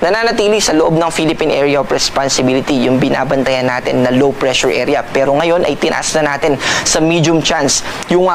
Nananatili sa loob ng Philippine Area of Responsibility yung binabantayan natin na low pressure area. Pero ngayon ay tinaas na natin sa medium chance yung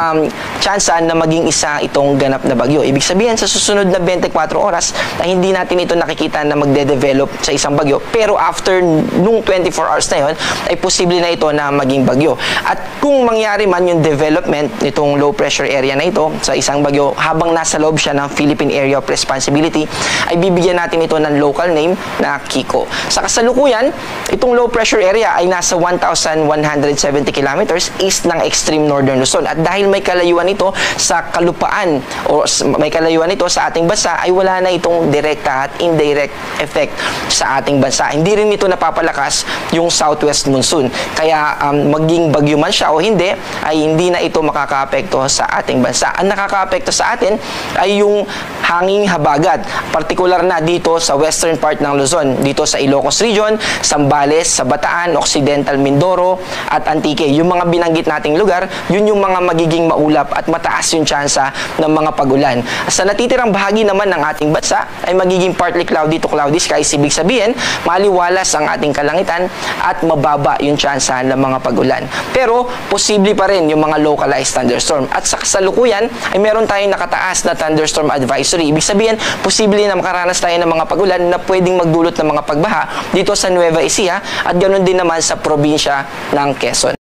chance na maging isa itong ganap na bagyo. Ibig sabihin sa susunod na 24 oras ay hindi natin ito nakikita na magde-develop sa isang bagyo. Pero after nung 24 hours na yun, ay posible na ito na maging bagyo. At kung mangyari man yung development nitong low pressure area na ito sa isang bagyo habang nasa loob siya ng Philippine Area of Responsibility, ay bibigyan natin ito ng local name na Kiko. Sa kasalukuyan, itong low pressure area ay nasa 1,170 kilometers east ng extreme northern Luzon. At dahil may kalayuan ito sa kalupaan o may kalayuan ito sa ating bansa, ay wala na itong direkta at indirect effect sa ating bansa. Hindi rin ito napapalakas yung southwest monsoon. Kaya maging bagyo man siya o hindi, ay hindi na ito makakaapekto sa ating bansa. Ang nakakaapekto sa atin ay yung hanging habagat, partikular na dito sa western part ng Luzon, dito sa Ilocos Region, Zambales, sa Bataan, Occidental Mindoro, at Antique. Yung mga binanggit nating lugar, yun yung mga magiging maulap at mataas yung tsansa ng mga pagulan. Sa natitirang bahagi naman ng ating bansa, ay magiging partly cloudy to cloudy skies. Ibig sabihin, maliwalas ang ating kalangitan at mababa yung tsansa ng mga pagulan. Pero, posible pa rin yung mga localized thunderstorm. At sa kasalukuyan, ay meron tayong nakataas na thunderstorm advisory. Ibig sabihin, posible na makaranas tayo ng mga pagulan na pwedeng magdulot ng mga pagbaha dito sa Nueva Ecija at ganoon din naman sa probinsya ng Quezon.